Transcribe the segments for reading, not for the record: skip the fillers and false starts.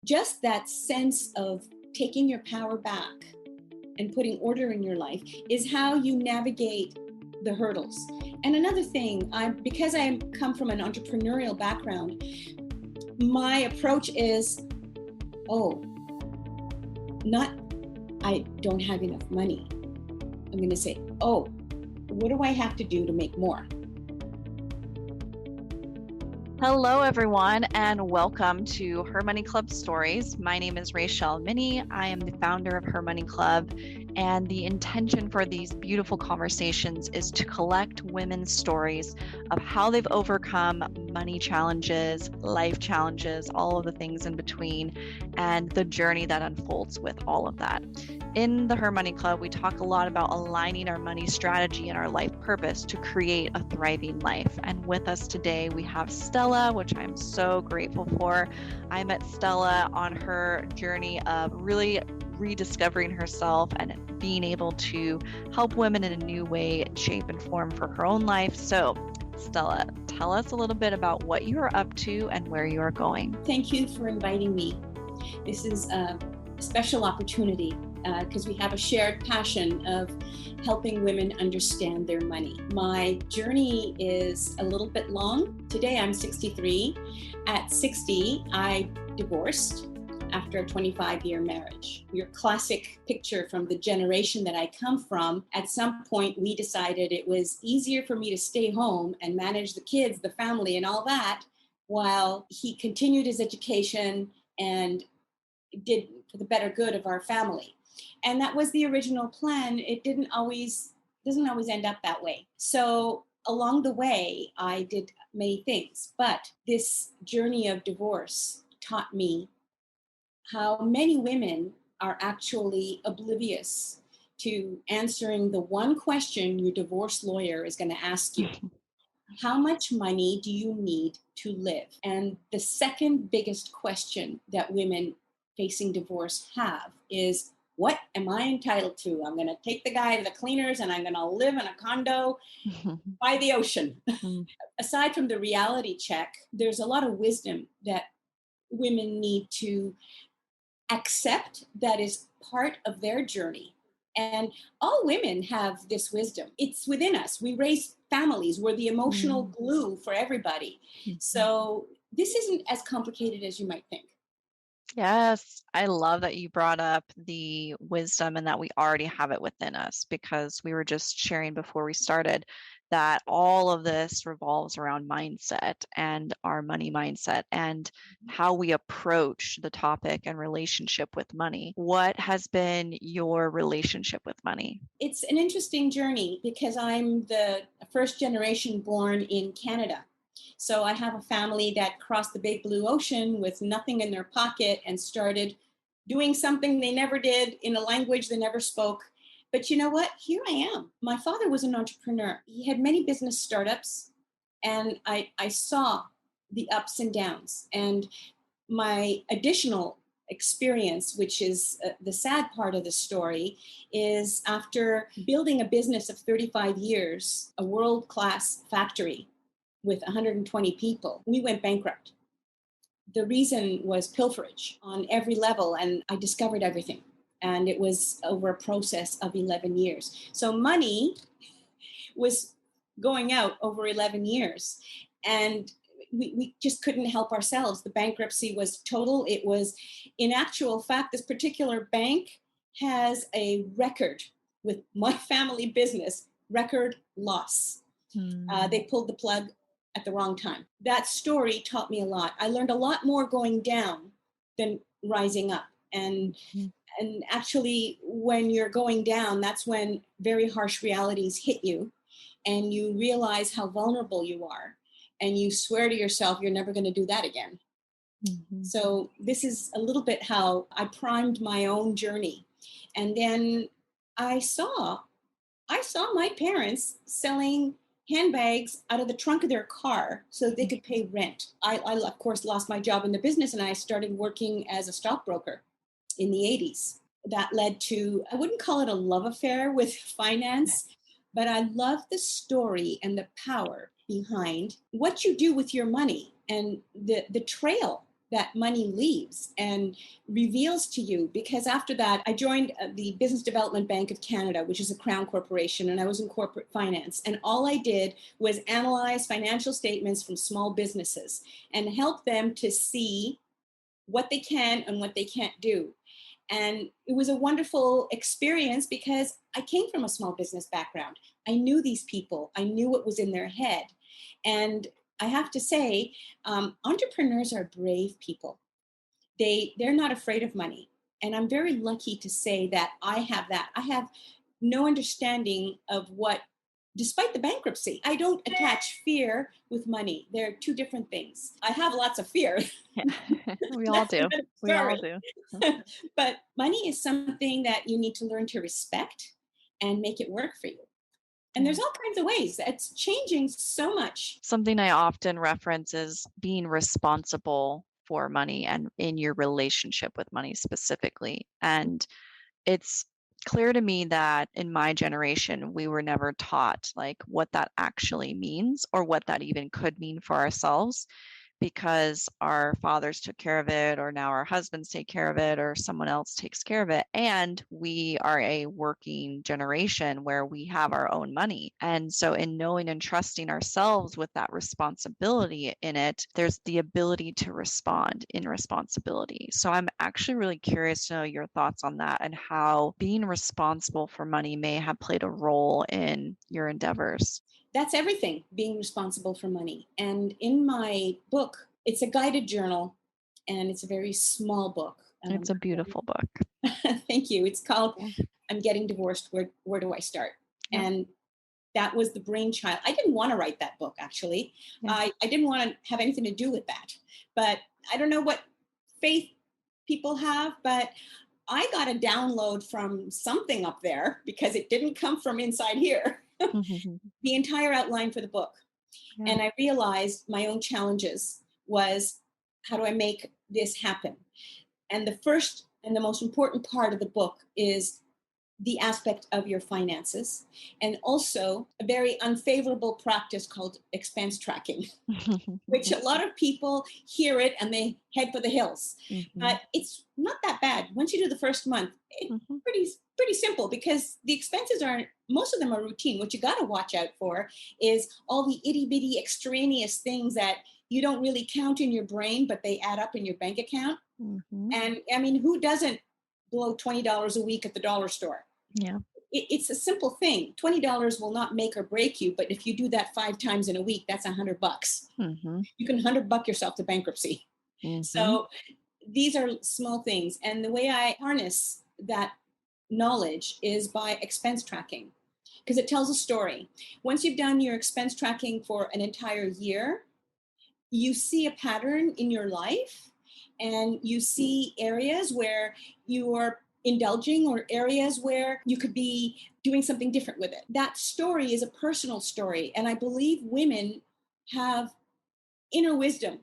Just that sense of taking your power back and putting order in your life is how you navigate the hurdles. And another thing, because I come from an entrepreneurial background, my approach is, I don't have enough money. I'm going to say, what do I have to do to make more? Hello, everyone, and welcome to Her Money Club Stories. My name is Raechelle Minney. I am the founder of Her Money Club, and the intention for these beautiful conversations is to collect women's stories of how they've overcome money challenges, life challenges, all of the things in between, and the journey that unfolds with all of that. In the Her Money Club, we talk a lot about aligning our money strategy and our life purpose to create a thriving life. And with us today, we have Stella, which I'm so grateful for. I met Stella on her journey of really rediscovering herself and being able to help women in a new way, shape, and form for her own life. So, Stella, tell us a little bit about what you are up to and where you are going. Thank you for inviting me. This is a special opportunity because we have a shared passion of helping women understand their money. My journey is a little bit long. Today I'm 63. At 60, I divorced after a 25-year marriage. Your classic picture from the generation that I come from. At some point, we decided it was easier for me to stay home and manage the kids, the family, and all that, while he continued his education and did for the better good of our family. And that was the original plan. It doesn't always end up that way. So along the way, I did many things, but this journey of divorce taught me how many women are actually oblivious to answering the one question your divorce lawyer is going to ask you. How much money do you need to live? And the second biggest question that women facing divorce have is, what am I entitled to? I'm going to take the guy to the cleaners and I'm going to live in a condo by the ocean. Aside from the reality check, there's a lot of wisdom that women need to accept that is part of their journey. And all women have this wisdom. It's within us. We raise families. We're the emotional glue for everybody. So this isn't as complicated as you might think. Yes, I love that you brought up the wisdom and that we already have it within us, because we were just sharing before we started that all of this revolves around mindset and our money mindset and how we approach the topic and relationship with money. What has been your relationship with money? It's an interesting journey because I'm the first generation born in Canada. So I have a family that crossed the big blue ocean with nothing in their pocket and started doing something they never did in a language they never spoke. But you know what? Here I am. My father was an entrepreneur. He had many business startups, and I saw the ups and downs. And my additional experience, which is the sad part of the story, is after building a business of 35 years, a world-class factory with 120 people, we went bankrupt. The reason was pilferage on every level, and I discovered everything. And it was over a process of 11 years. So money was going out over 11 years. And we just couldn't help ourselves. The bankruptcy was total. It was, in actual fact, this particular bank has a record with my family business, record loss. They pulled the plug at the wrong time. That story taught me a lot. I learned a lot more going down than rising up. And actually, when you're going down, that's when very harsh realities hit you and you realize how vulnerable you are. And you swear to yourself, you're never going to do that again. So this is a little bit how I primed my own journey. And then I saw my parents selling handbags out of the trunk of their car so they could pay rent. I of course, lost my job in the business and I started working as a stockbroker in the 80s. That led to, I wouldn't call it a love affair with finance, but I love the story and the power behind what you do with your money and the trail that money leaves and reveals to you. Because after that, I joined the Business Development Bank of Canada, which is a Crown corporation, and I was in corporate finance. And all I did was analyze financial statements from small businesses and help them to see what they can and what they can't do. And it was a wonderful experience because I came from a small business background. I knew these people, I knew what was in their head. And I have to say, entrepreneurs are brave people. They're not afraid of money. And I'm very lucky to say that I have that. I have no understanding of what, despite the bankruptcy, I don't attach fear with money. They're two different things. I have lots of fear. Yeah. We all That's do. another We all story. do. But money is something that you need to learn to respect and make it work for you. And there's all kinds of ways. It's changing so much. Something I often reference is being responsible for money and in your relationship with money specifically. And it's clear to me that in my generation, we were never taught like what that actually means or what that even could mean for ourselves, because our fathers took care of it, or now our husbands take care of it, or someone else takes care of it. And we are a working generation where we have our own money. And so, in knowing and trusting ourselves with that responsibility in it, there's the ability to respond in responsibility. So, I'm actually really curious to know your thoughts on that and how being responsible for money may have played a role in your endeavors. That's everything, being responsible for money. And in my book, it's a guided journal and it's a very small book. It's a beautiful book. Thank you. It's called Yeah. I'm Getting Divorced. Where do I start? Yeah. And that was the brainchild. I didn't want to write that book, actually. Yeah. I didn't want to have anything to do with that. But I don't know what faith people have, but I got a download from something up there because it didn't come from inside here. The entire outline for the book. Yeah. And I realized my own challenges was, how do I make this happen? And the first and the most important part of the book is the aspect of your finances, and also a very unfavorable practice called expense tracking, which a lot of people hear it and they head for the hills. But it's not that bad. Once you do the first month, it's pretty simple, because the expenses aren't, most of them are routine. What you got to watch out for is all the itty bitty extraneous things that you don't really count in your brain, but they add up in your bank account. And I mean, who doesn't blow $20 a week at the dollar store? Yeah. It's a simple thing. $20 will not make or break you, but if you do that 5 times in a week, that's $100. You can $100 yourself to bankruptcy. So these are small things. And the way I harness that knowledge is by expense tracking, because it tells a story. Once you've done your expense tracking for an entire year, you see a pattern in your life, and you see areas where you are indulging or areas where you could be doing something different with it. That story is a personal story. And I believe women have inner wisdom.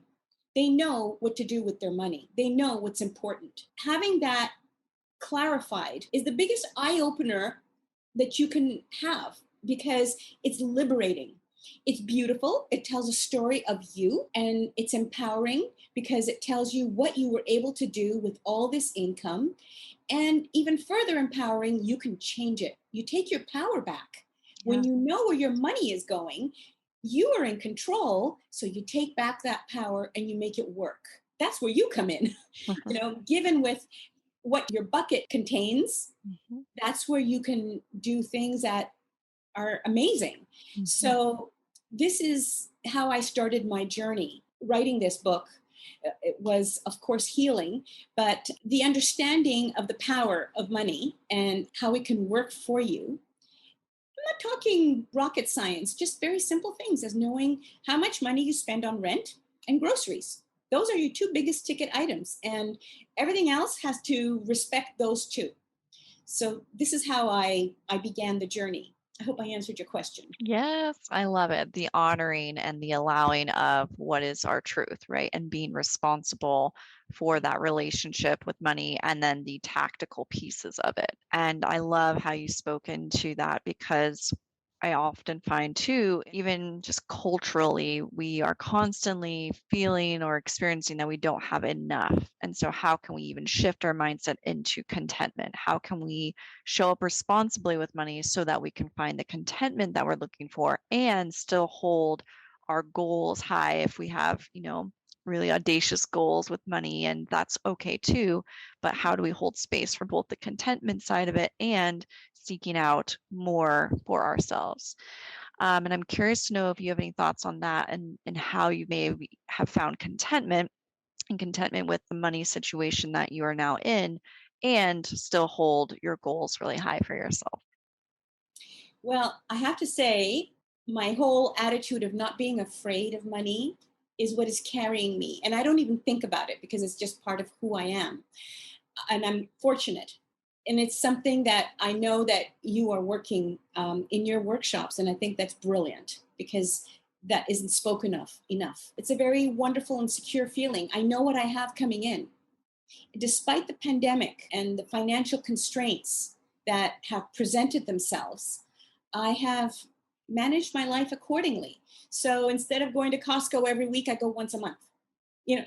They know what to do with their money. They know what's important. Having that clarified is the biggest eye opener that you can have, because it's liberating. It's beautiful. It tells a story of you, and it's empowering because it tells you what you were able to do with all this income. And even further empowering, you can change it. You take your power back. When you know where your money is going, you are in control. So you take back that power and you make it work. That's where you come in. Given with what your bucket contains, that's where you can do things that are amazing. So this is how I started my journey writing this book. It was, of course, healing, but the understanding of the power of money and how it can work for you. I'm not talking rocket science, just very simple things, as knowing how much money you spend on rent and groceries. Those are your 2 biggest ticket items, and everything else has to respect those 2. So this is how I began the journey. I hope I answered your question. Yes, I love it. The honoring and the allowing of what is our truth, right? And being responsible for that relationship with money, and then the tactical pieces of it. And I love how you spoke into that, because I often find too, even just culturally, we are constantly feeling or experiencing that we don't have enough. And so, how can we even shift our mindset into contentment? How can we show up responsibly with money so that we can find the contentment that we're looking for and still hold our goals high if we have, really audacious goals with money, and that's okay too. But how do we hold space for both the contentment side of it and seeking out more for ourselves? And I'm curious to know if you have any thoughts on that, and how you may have found contentment and contentment with the money situation that you are now in and still hold your goals really high for yourself. Well, I have to say, my whole attitude of not being afraid of money is what is carrying me. And I don't even think about it because it's just part of who I am. And I'm fortunate. And it's something that I know that you are working in your workshops. And I think that's brilliant because that isn't spoken of enough. It's a very wonderful and secure feeling. I know what I have coming in. Despite the pandemic and the financial constraints that have presented themselves, I have managed my life accordingly. So instead of going to Costco every week, I go once a month.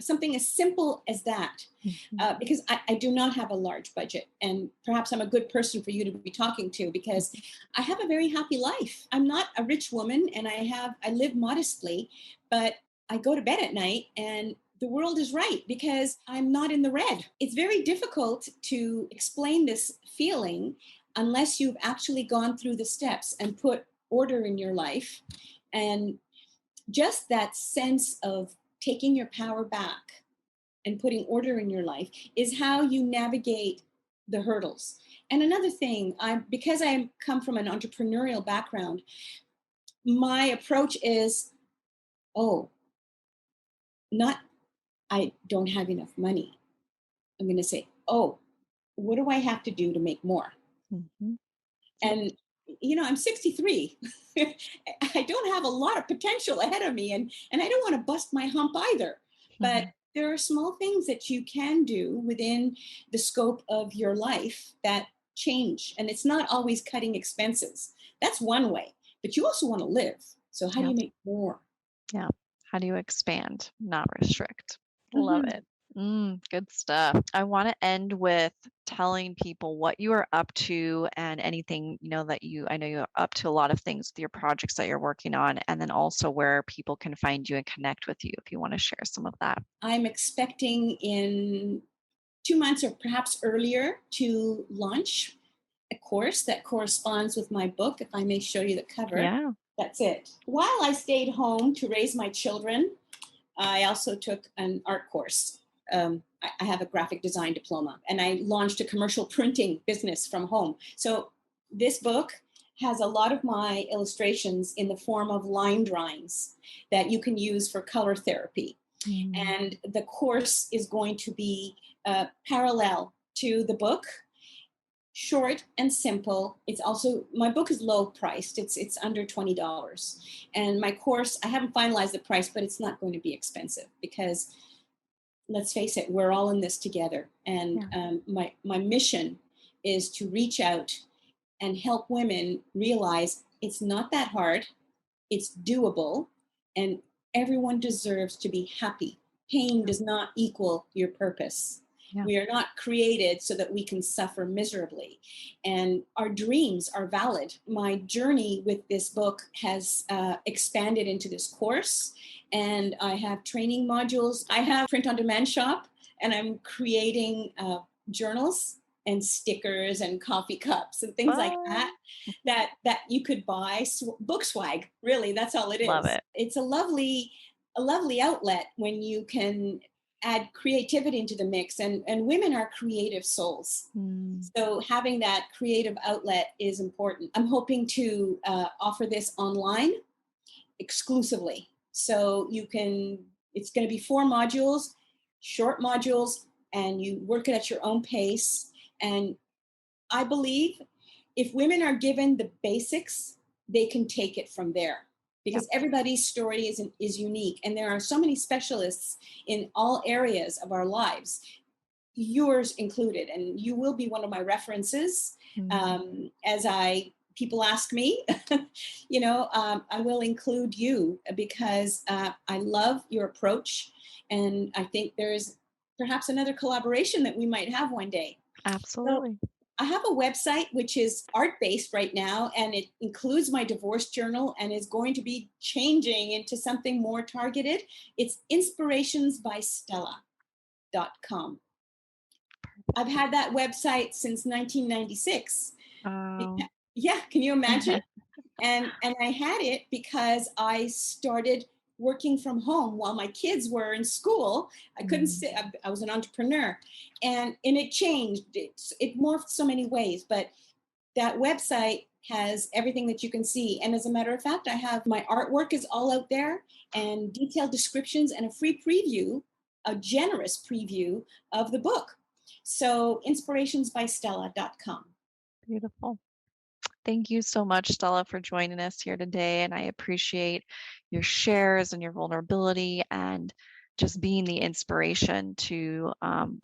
Something as simple as that, Mhm. because I do not have a large budget. And perhaps I'm a good person for you to be talking to because I have a very happy life. I'm not a rich woman and I live modestly, but I go to bed at night and the world is right because I'm not in the red. It's very difficult to explain this feeling unless you've actually gone through the steps and put order in your life. And just that sense of taking your power back and putting order in your life is how you navigate the hurdles. And another thing, because I come from an entrepreneurial background, my approach is, oh, not I don't have enough money. I'm going to say, oh, what do I have to do to make more? Mhm. Yep. And I'm 63. I don't have a lot of potential ahead of me, and I don't want to bust my hump either. But Mhm. there are small things that you can do within the scope of your life that change, and it's not always cutting expenses. That's one way, but you also want to live. So how do Yeah. you make more? Yeah. How do you expand, not restrict? Love Mhm. it. Good stuff. I want to end with telling people what you are up to and anything, that I know you're up to a lot of things with your projects that you're working on, and then also where people can find you and connect with you if you want to share some of that. I'm expecting in 2 months or perhaps earlier to launch a course that corresponds with my book. If I may show you the cover, Yeah. that's it. While I stayed home to raise my children, I also took an art course. I have a graphic design diploma, and I launched a commercial printing business from home. So this book has a lot of my illustrations in the form of line drawings that you can use for color therapy. Mm. And the course is going to be parallel to the book, short and simple. It's also, my book is low priced. It's under $20. And my course, I haven't finalized the price, but it's not going to be expensive because let's face it, we're all in this together. And Yeah. my mission is to reach out and help women realize it's not that hard, it's doable, and everyone deserves to be happy. Pain does not equal your purpose. Yeah. We are not created so that we can suffer miserably. And our dreams are valid. My journey with this book has expanded into this course, and I have training modules. I have print on demand shop, and I'm creating journals and stickers and coffee cups and things like that Fun. that you could buy. Book swag, really, that's all it Love is. it. It's a lovely outlet when you can add creativity into the mix, and women are creative souls. Mm. So having that creative outlet is important. I'm hoping to offer this online exclusively, so it's going to be 4 modules, short modules, and you work it at your own pace. And I believe if women are given the basics, they can take it from there Yep. because everybody's story is unique. And there are so many specialists in all areas of our lives, yours included. And you will be one of my references Mm. as I people ask me, I will include you because I love your approach. And I think there's perhaps another collaboration that we might have one day. So Absolutely. I have a website which is art based right now, and it includes my divorce journal and is going to be changing into something more targeted. It's inspirationsbystella.com. I've had that website since 1996. Um, Yeah, can you imagine? And I had it because I started working from home while my kids were in school. I couldn't mm, sit. I was an entrepreneur, and it changed. It morphed so many ways, but that website has everything that you can see. And as a matter of fact, I have my artwork is all out there, and detailed descriptions and a free preview, a generous preview of the book. So inspirationsbystella.com. Beautiful. Thank you so much, Stella, for joining us here today. And I appreciate your shares and your vulnerability and just being the inspiration to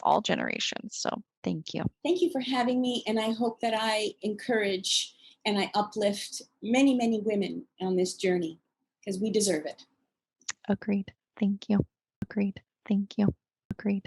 all generations. So thank you. Thank you for having me, and I hope that I encourage and I uplift many, many women on this journey because we deserve it. Agreed. Thank you. Agreed. Thank you. Agreed.